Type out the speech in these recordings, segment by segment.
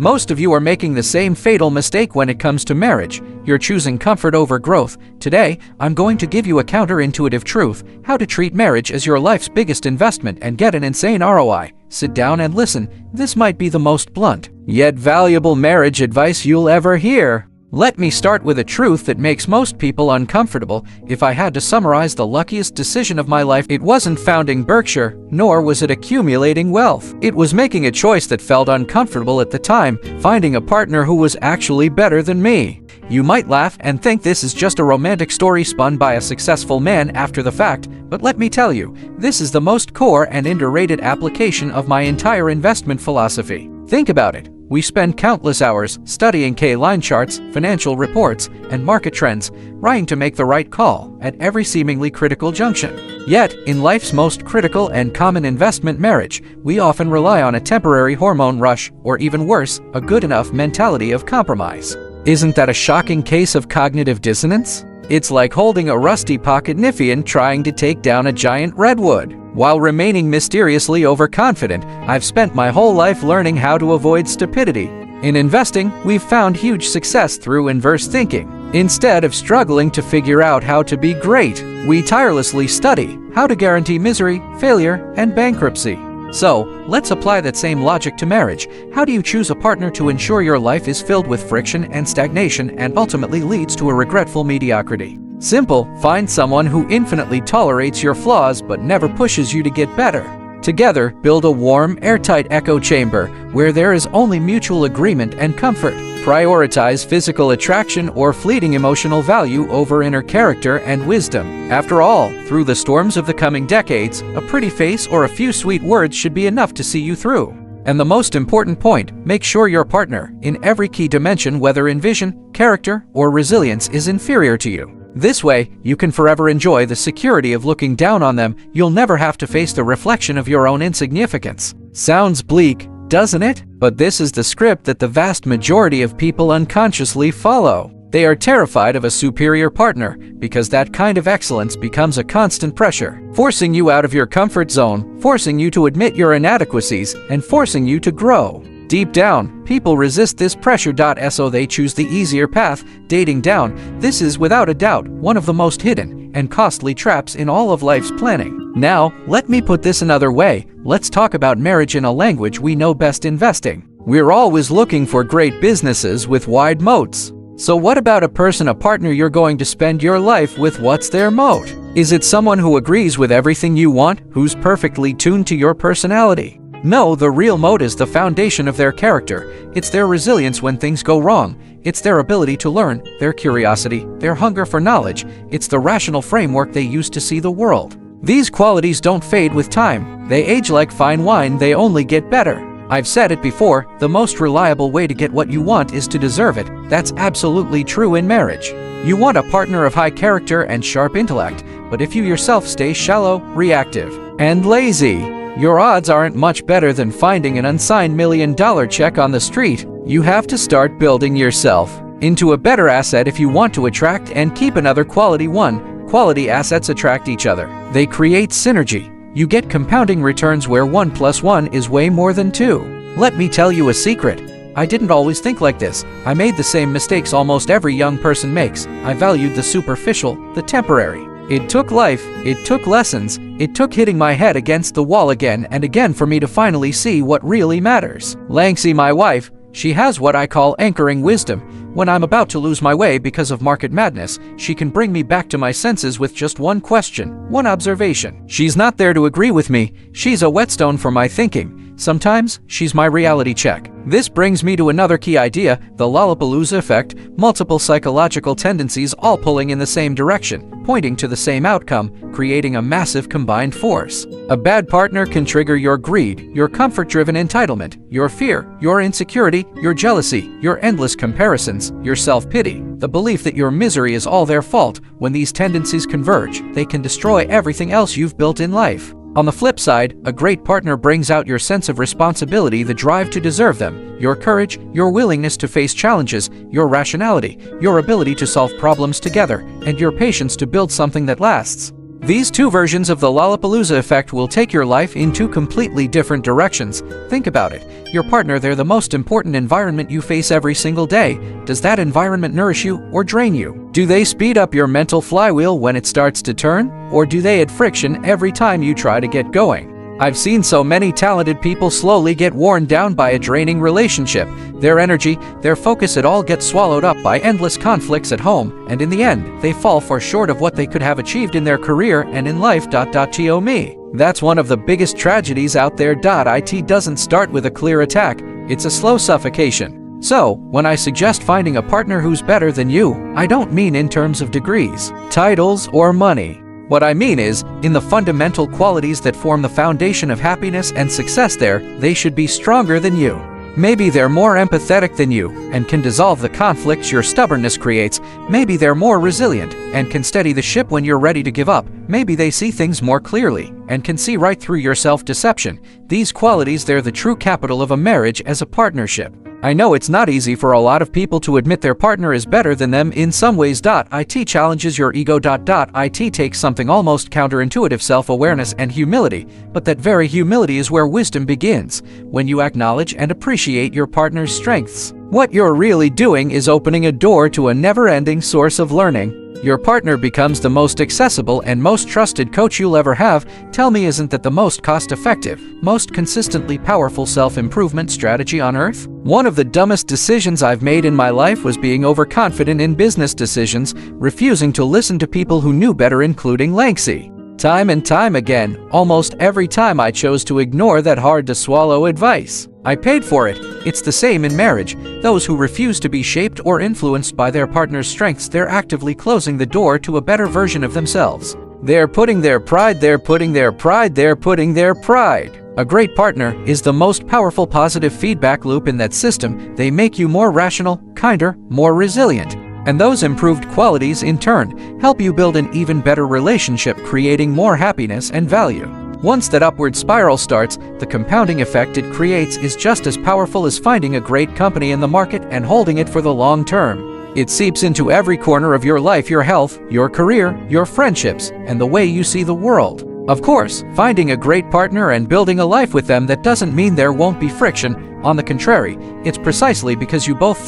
Most of you are making the same fatal mistake when it comes to marriage. You're choosing comfort over growth. Today, I'm going to give you a counterintuitive truth: how to treat marriage as your life's biggest investment and get an insane ROI. Sit down and listen. This might be the most blunt, yet valuable marriage advice you'll ever hear. Let me start with a truth that makes most people uncomfortable. If I had to summarize the luckiest decision of my life, it wasn't founding Berkshire, nor was it accumulating wealth. It was making a choice that felt uncomfortable at the time, finding a partner who was actually better than me. You might laugh and think this is just a romantic story spun by a successful man after the fact, but let me tell you, this is the most core and underrated application of my entire investment philosophy. Think about it. We spend countless hours studying K-line charts, financial reports, and market trends, trying to make the right call at every seemingly critical junction. Yet, in life's most critical and common investment, marriage, we often rely on a temporary hormone rush, or even worse, a good enough mentality of compromise. Isn't that a shocking case of cognitive dissonance? It's like holding a rusty pocket knife and trying to take down a giant redwood. While remaining mysteriously overconfident, I've spent my whole life learning how to avoid stupidity. In investing, we've found huge success through inverse thinking. Instead of struggling to figure out how to be great, we tirelessly study how to guarantee misery, failure, and bankruptcy. So, let's apply that same logic to marriage. How do you choose a partner to ensure your life is filled with friction and stagnation and ultimately leads to a regretful mediocrity? Simple: find someone who infinitely tolerates your flaws but never pushes you to get better. Together, build a warm, airtight echo chamber where there is only mutual agreement and comfort. Prioritize physical attraction or fleeting emotional value over inner character and wisdom. After all, through the storms of the coming decades, a pretty face or a few sweet words should be enough to see you through. And the most important point, make sure your partner, in every key dimension, whether in vision, character, or resilience, is inferior to you. This way, you can forever enjoy the security of looking down on them. You'll never have to face the reflection of your own insignificance. Sounds bleak, doesn't it? But this is the script that the vast majority of people unconsciously follow. They are terrified of a superior partner because that kind of excellence becomes a constant pressure, forcing you out of your comfort zone, forcing you to admit your inadequacies, and forcing you to grow. Deep down, people resist this pressure, so they choose the easier path, dating down. This is without a doubt one of the most hidden and costly traps in all of life's planning. Now, let me put this another way. Let's talk about marriage in a language we know best: investing. We're always looking for great businesses with wide moats. So what about a partner you're going to spend your life with? What's their moat? Is it someone who agrees with everything you want, who's perfectly tuned to your personality? No, the real moat is the foundation of their character. It's their resilience when things go wrong. It's their ability to learn, their curiosity, their hunger for knowledge. It's the rational framework they use to see the world. These qualities don't fade with time. They age like fine wine, they only get better. I've said it before, the most reliable way to get what you want is to deserve it. That's absolutely true in marriage. You want a partner of high character and sharp intellect, but if you yourself stay shallow, reactive, and lazy, your odds aren't much better than finding an unsigned $1 million check on the street. You have to start building yourself into a better asset if you want to attract and keep another quality one. Quality assets attract each other. They create synergy. You get compounding returns where 1 + 1 is way more than 2. Let me tell you a secret. I didn't always think like this. I made the same mistakes almost every young person makes. I valued the superficial, the temporary. It took life, it took lessons, it took hitting my head against the wall again and again for me to finally see what really matters. Lanxie, my wife, she has what I call anchoring wisdom. When I'm about to lose my way because of market madness, she can bring me back to my senses with just one question, one observation. She's not there to agree with me. She's a whetstone for my thinking. Sometimes, she's my reality check. This brings me to another key idea, the Lollapalooza effect: multiple psychological tendencies all pulling in the same direction, pointing to the same outcome, creating a massive combined force. A bad partner can trigger your greed, your comfort-driven entitlement, your fear, your insecurity, your jealousy, your endless comparisons, your self-pity, the belief that your misery is all their fault. When these tendencies converge, they can destroy everything else you've built in life. On the flip side, a great partner brings out your sense of responsibility, the drive to deserve them, your courage, your willingness to face challenges, your rationality, your ability to solve problems together, and your patience to build something that lasts. These two versions of the Lollapalooza effect will take your life in two completely different directions. Think about it. Your partner, they're the most important environment you face every single day. Does that environment nourish you or drain you? Do they speed up your mental flywheel when it starts to turn? Or do they add friction every time you try to get going? I've seen so many talented people slowly get worn down by a draining relationship. Their energy, their focus, it all gets swallowed up by endless conflicts at home, and in the end, they fall far short of what they could have achieved in their career and in life. To me. That's one of the biggest tragedies out there. It doesn't start with a clear attack, it's a slow suffocation. So, when I suggest finding a partner who's better than you, I don't mean in terms of degrees, titles, or money. What I mean is, in the fundamental qualities that form the foundation of happiness and success they should be stronger than you. Maybe they're more empathetic than you and can dissolve the conflicts your stubbornness creates. Maybe they're more resilient and can steady the ship when you're ready to give up. Maybe they see things more clearly and can see right through your self-deception. These qualities, they're the true capital of a marriage as a partnership. I know it's not easy for a lot of people to admit their partner is better than them in some ways. It challenges your ego. It takes something almost counterintuitive, self-awareness and humility, but that very humility is where wisdom begins, when you acknowledge and appreciate your partner's strengths. What you're really doing is opening a door to a never-ending source of learning. Your partner becomes the most accessible and most trusted coach you'll ever have. Tell me, isn't that the most cost-effective, most consistently powerful self-improvement strategy on earth? One of the dumbest decisions I've made in my life was being overconfident in business decisions, refusing to listen to people who knew better, including Lanxey. Time and time again, almost every time I chose to ignore that hard-to-swallow advice. I paid for it. It's the same in marriage. Those who refuse to be shaped or influenced by their partner's strengths, they're actively closing the door to a better version of themselves. They're putting their pride. A great partner is the most powerful positive feedback loop in that system. They make you more rational, kinder, more resilient. And those improved qualities, in turn, help you build an even better relationship, creating more happiness and value. Once that upward spiral starts, the compounding effect it creates is just as powerful as finding a great company in the market and holding it for the long term. It seeps into every corner of your life, your health, your career, your friendships, and the way you see the world. Of course, finding a great partner and building a life with them, that doesn't mean there won't be friction. On the contrary, it's precisely because you both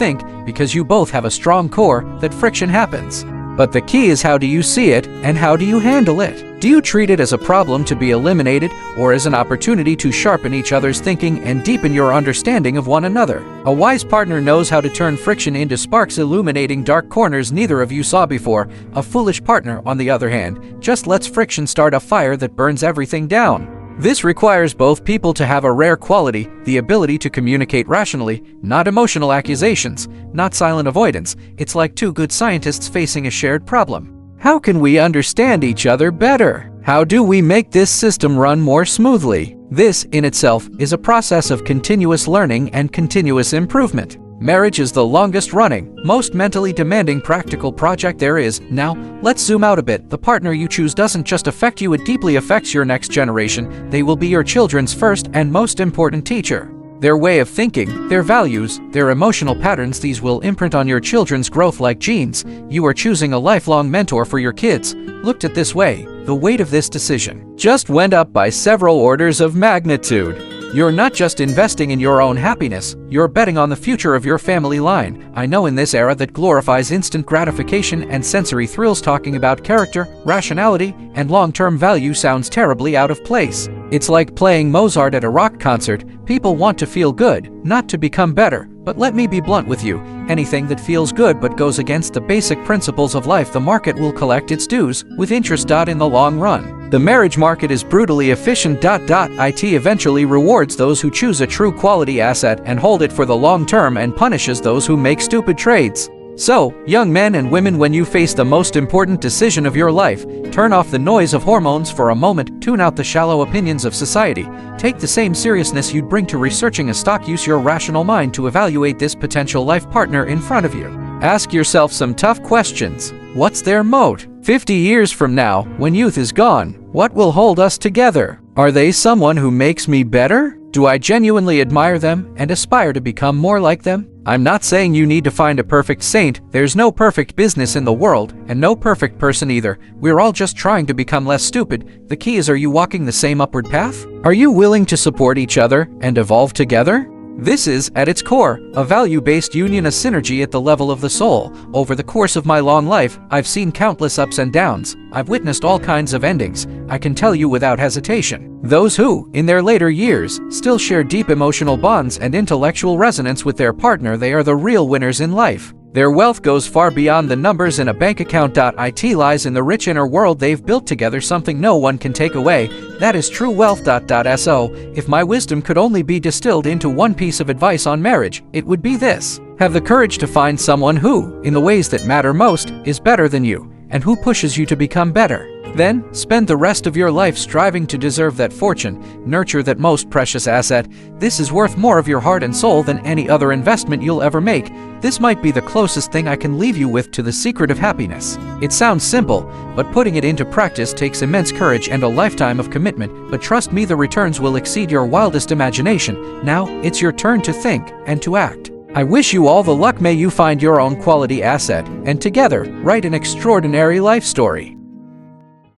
have a strong core, that friction happens. But the key is, how do you see it and how do you handle it? Do you treat it as a problem to be eliminated, or as an opportunity to sharpen each other's thinking and deepen your understanding of one another? A wise partner knows how to turn friction into sparks, illuminating dark corners neither of you saw before. A foolish partner, on the other hand, just lets friction start a fire that burns everything down. This requires both people to have a rare quality, the ability to communicate rationally, not emotional accusations, not silent avoidance. It's like two good scientists facing a shared problem. How can we understand each other better? How do we make this system run more smoothly? This, in itself, is a process of continuous learning and continuous improvement. Marriage is the longest-running, most mentally demanding practical project there is. Now, let's zoom out a bit. The partner you choose doesn't just affect you, it deeply affects your next generation. They will be your children's first and most important teacher. Their way of thinking, their values, their emotional patterns, these will imprint on your children's growth like genes. You are choosing a lifelong mentor for your kids. Looked at this way, the weight of this decision just went up by several orders of magnitude. You're not just investing in your own happiness, you're betting on the future of your family line. I know in this era that glorifies instant gratification and sensory thrills, talking about character, rationality, and long-term value sounds terribly out of place. It's like playing Mozart at a rock concert. People want to feel good, not to become better. But let me be blunt with you. Anything that feels good but goes against the basic principles of life, the market will collect its dues with interest. In the long run, the marriage market is brutally efficient. It eventually rewards those who choose a true quality asset and hold it for the long term, and punishes those who make stupid trades. So, young men and women, when you face the most important decision of your life, turn off the noise of hormones for a moment, tune out the shallow opinions of society. Take the same seriousness you'd bring to researching a stock. Use your rational mind to evaluate this potential life partner in front of you. Ask yourself some tough questions. What's their moat? 50 years from now, when youth is gone, what will hold us together? Are they someone who makes me better? Do I genuinely admire them and aspire to become more like them? I'm not saying you need to find a perfect saint. There's no perfect business in the world, and no perfect person either. We're all just trying to become less stupid. The key is, are you walking the same upward path? Are you willing to support each other and evolve together? This is, at its core, a value-based union, a synergy at the level of the soul. Over the course of my long life, I've seen countless ups and downs. I've witnessed all kinds of endings. I can tell you without hesitation, those who, in their later years, still share deep emotional bonds and intellectual resonance with their partner, they are the real winners in life. Their wealth goes far beyond the numbers in a bank account. It lies in the rich inner world they've built together, something no one can take away. That is true wealth. So, if my wisdom could only be distilled into one piece of advice on marriage, it would be this: have the courage to find someone who, in the ways that matter most, is better than you, and who pushes you to become better. Then, spend the rest of your life striving to deserve that fortune, nurture that most precious asset. This is worth more of your heart and soul than any other investment you'll ever make. This might be the closest thing I can leave you with to the secret of happiness. It sounds simple, but putting it into practice takes immense courage and a lifetime of commitment, but trust me, the returns will exceed your wildest imagination. Now, it's your turn to think and to act. I wish you all the luck. May you find your own quality asset, and together, write an extraordinary life story.